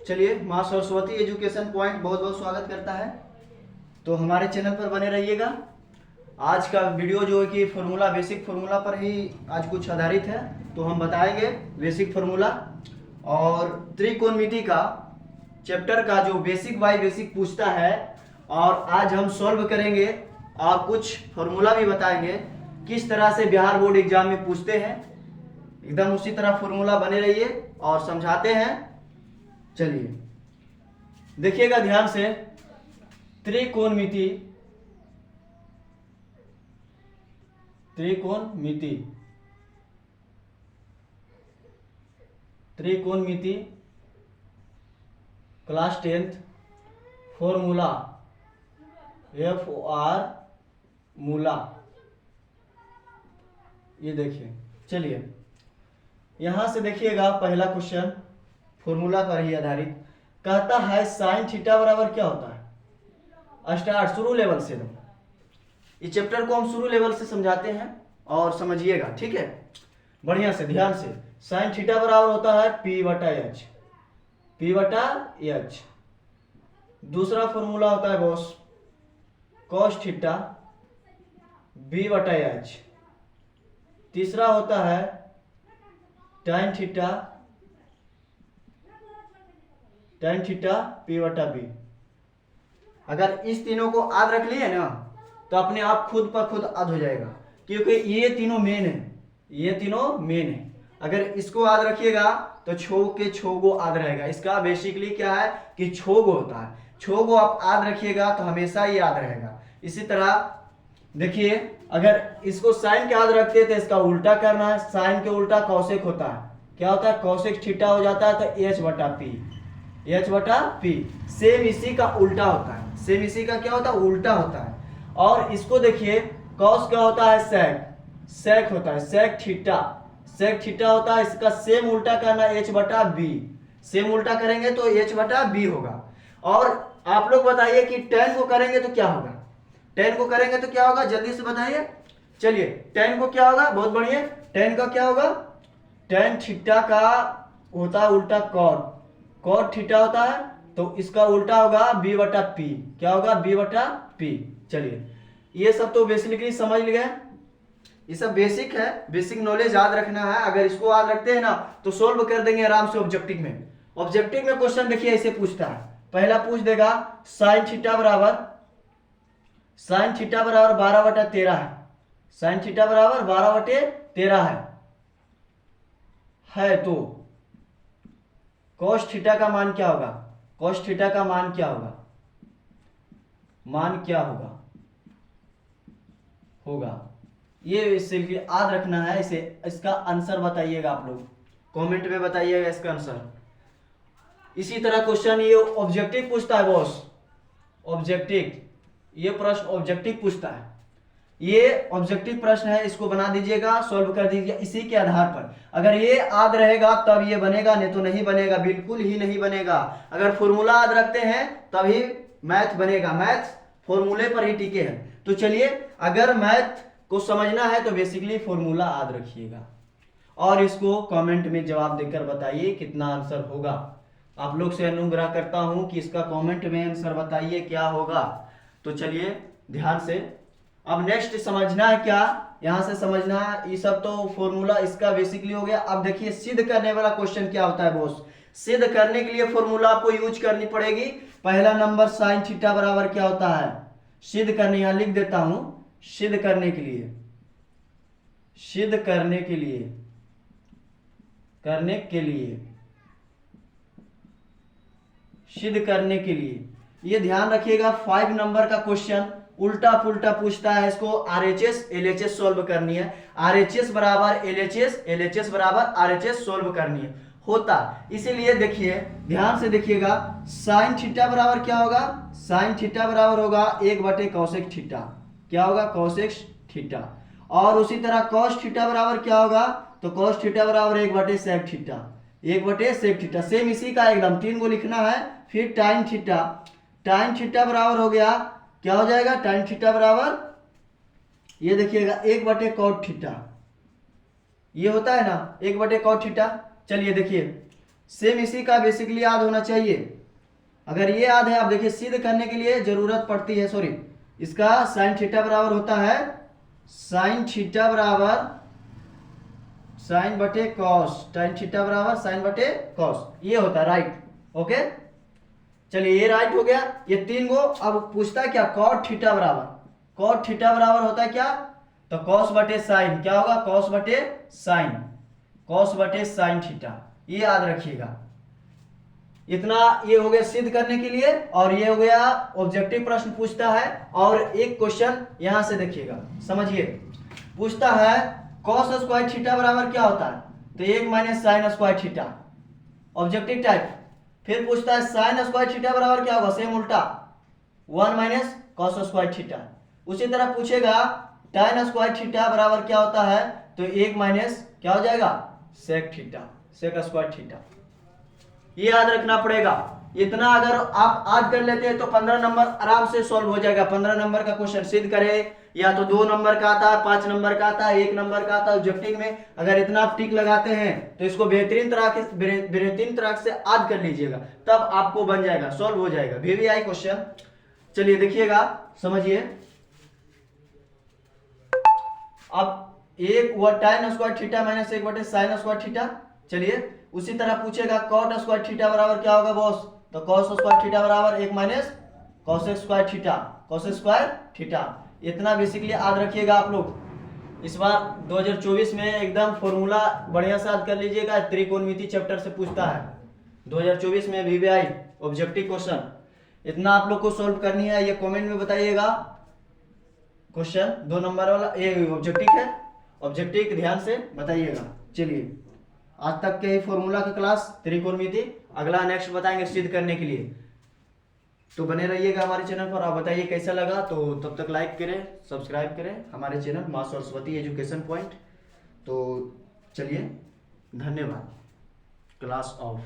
चलिए, माँ Saraswati education point बहुत बहुत स्वागत करता है। तो हमारे चैनल पर बने रहिएगा। आज का वीडियो जो है कि फॉर्मूला, बेसिक फार्मूला पर ही आज कुछ आधारित है। तो हम बताएंगे बेसिक फार्मूला और त्रिकोणमिति का चैप्टर का जो बेसिक बाय बेसिक पूछता है, और आज हम सॉल्व करेंगे और कुछ फार्मूला भी बताएंगे किस तरह से बिहार बोर्ड एग्जाम में पूछते हैं। एकदम उसी तरह फार्मूला बने रहिए और समझाते हैं। चलिए देखिएगा ध्यान से। त्रिकोणमिति, त्रिकोणमिति, त्रिकोणमिति क्लास 10th फॉर्मूला FOR मूला। ये देखिए, चलिए यहां से देखिएगा पहला क्वेश्चन फॉर्मूला पर ही आधारित कहता है साइन थीटा बराबर क्या होता है। स्टार्ट शुरू लेवल से। इस चैप्टर को हम शुरू लेवल से समझाते हैं और समझिएगा, ठीक है, बढ़िया से ध्यान से। साइन थीटा बराबर होता है P/H, P/H। दूसरा फॉर्मूला होता है बॉस cos थीटा B/H। तीसरा होता है tan थीटा P/B। अगर इस तीनों को याद रख लिए ना तो अपने आप खुद पर खुद याद हो जाएगा, क्योंकि ये तीनों मेन है, ये तीनों मेन है। अगर इसको याद रखिएगा तो छो के छोगो याद रहेगा। इसका बेसिकली क्या है कि छोगो होता है। छोगो आप याद रखिएगा तो हमेशा ही याद रहेगा। इसी तरह देखिए, अगर इसको साइन के याद रखते हैं तो इसका उल्टा करना है। साइन के उल्टा कौशिक होता है। क्या होता है? कौशिक थीटा हो जाता है तो H/P। सेम इसी का उल्टा होता है। सेम इसी का क्या होता है? उल्टा होता है। और इसको देखिए, कॉस क्या होता है? सेक होता है। सेक थीटा होता है। इसका सेम उल्टा करना H/B। सेम उल्टा करेंगे तो H/B होगा। और आप लोग बताइए कि tan को करेंगे तो क्या होगा? tan को करेंगे तो क्या होगा? जल्दी से बताइए। चलिए, tan को क्या होगा? बहुत बढ़िया। tan का क्या होगा? tan थीटा का होता है उल्टा cot थीटा होता है, तो इसका उल्टा होगा B/P। क्या होगा? B/P। चलिए, ये सब तो बेसिकली समझ गए। ये सब बेसिक है, बेसिक नॉलेज याद रखना है। अगर इसको याद रखते हैं ना तो सोल्व कर देंगे आराम से ऑब्जेक्टिव में। ऑब्जेक्टिव में क्वेश्चन देखिए ऐसे पूछता है। पहला पूछ देगा साइन थीटा बराबर 12/13 है। साइन थीटा बराबर 12/13 है तो cos थीटा का मान क्या होगा? cos थीटा का मान क्या होगा? ये इसलिए याद रखना है। इसे इसका आंसर बताइएगा, आप लोग कमेंट में बताइएगा इसका आंसर। इसी तरह क्वेश्चन ये ऑब्जेक्टिव पूछता है बॉस। ऑब्जेक्टिव, ये प्रश्न ऑब्जेक्टिव पूछता है। ये ऑब्जेक्टिव प्रश्न है, इसको बना दीजिएगा, सॉल्व कर दीजिए इसी के आधार पर। अगर ये याद रहेगा तब ये बनेगा, नहीं तो नहीं बनेगा, बिल्कुल ही नहीं बनेगा। अगर फॉर्मूला याद रखते हैं तभी मैथ बनेगा। मैथ फॉर्मूले पर ही टिके हैं। तो चलिए, अगर मैथ को समझना है तो बेसिकली फॉर्मूला याद रखिएगा और इसको कमेंट में जवाब देकर बताइए कितना आंसर होगा। आप लोग से अनुग्रह करता हूं कि इसका कमेंट में आंसर बताइए क्या होगा। तो चलिए ध्यान से, अब नेक्स्ट समझना है क्या, यहां से समझना है। ये सब तो फॉर्मूला इसका बेसिकली हो गया। अब देखिए सिद्ध करने वाला क्वेश्चन क्या होता है बॉस। सिद्ध करने के लिए फॉर्मूला आपको यूज करनी पड़ेगी। पहला नंबर साइन थीटा बराबर क्या होता है? सिद्ध करने, यहां लिख देता हूं, सिद्ध करने के लिए ये ध्यान रखिएगा। 5 नंबर का क्वेश्चन उल्टा पुल्टा पूछता है। इसको RHS LHS सॉल्व करनी है। RHS बराबर LHS बराबर RHS सॉल्व करनी है होता। इसीलिए देखिए, ध्यान से देखिएगा, साइन थीटा बराबर क्या होगा? साइन थीटा बराबर होगा 1/cosec थीटा। क्या होगा? cosec theta. और उसी तरह cos थीटा बराबर क्या होगा? तो cos थीटा बराबर 1/sec theta. 1/sec theta same इसी का एकदम 3 को लिखना है। फिर tan थीटा बराबर हो गया, क्या हो जाएगा? tan थीटा बराबर, ये देखिएगा 1/cot थीटा। ये होता है ना 1/cot थीटा। चलिए देखिए, सेम इसी का बेसिकली याद होना चाहिए। अगर ये याद है, आप देखिए सिद्ध करने के लिए जरूरत पड़ती है, सॉरी, इसका साइन थीटा बराबर होता है साइन थीटा बराबर साइन बटे कॉस, साइन थीटा बराबर साइन बटे कॉस, ये होता है राइट। ओके, चलिए ये राइट हो गया। ये 3 गो। अब पूछता है क्या, कॉट थीटा बराबर, कॉट थीटा बराबर होता है क्या, तो कॉस बटे साइन, क्या होगा, कॉस बटे साइन, कॉस बटे साइन थीटा, ये याद रखिएगा। इतना ये हो गया सिद्ध करने के लिए, और ये हो गया ऑब्जेक्टिव प्रश्न पूछता है। और एक क्वेश्चन यहां से देखिएगा, समझिए, पूछता है कॉस स्क्वायर थीटा बराबर क्या होता है, तो 1 minus sine square theta, objective type. फिर पूछता है साइन स्क्वायर थीटा बराबर क्या होगा, सेम उल्टा 1 माइनस कॉस स्क्वायर थीटा। उसी तरह पूछेगा tan स्क्वायर थीटा बराबर क्या होता है, तो 1 माइनस क्या हो जाएगा, sec theta, sec square theta. ये याद रखना पड़ेगा। इतना अगर आप आज कर लेते हैं तो 15 नंबर आराम से सॉल्व हो जाएगा। 15 नंबर का क्वेश्चन सिद्ध करे, या तो 2 नंबर का आता है, 5 नंबर का आता है, 1 नंबर का आता है ऑब्जेक्टिव में। अगर इतना आप टिक लगाते हैं तो इसको बेहतरीन तरह से याद कर लीजिएगा, तब आपको बन जाएगा, सॉल्व हो जाएगा VVI क्वेश्चन। चलिए देखिएगा, समझिए। अब एक हुआ tan स्क्वायर थीटा माइनस 1 बटे साइन स्क्वायर थीटा। चलिए उसी तरह पूछेगा कॉट स्क्वायर थीटा बराबर क्या होगा बॉस, तो कॉस स्क्वायर थीटा बराबर 1 minus cos square theta, cos square theta. इतना बेसिकली याद रखिएगा आप लोग। इस बार 2024 में एकदम फॉर्मूला बढ़िया से याद कर लीजिएगा, त्रिकोणमिति चैप्टर से पूछता है 2024 में VVI ऑब्जेक्टिव क्वेश्चन। इतना आप लोग को सॉल्व करनी है, ये कमेंट में बताइएगा। क्वेश्चन 2 नंबर वाला ये ऑब्जेक्टिव है, ऑब्जेक्टिव ध्यान से बताइएगा। चलिए आज तक के ही फॉर्मूला की क्लास त्रिकोणमिति, अगला नेक्स्ट बताएंगे सिद्ध करने के लिए। तो बने रहिएगा हमारे चैनल पर। आप बताइए कैसा लगा, तो तब तक लाइक करें, सब्सक्राइब करें हमारे चैनल मां सरस्वती एजुकेशन पॉइंट। तो चलिए धन्यवाद। Class of.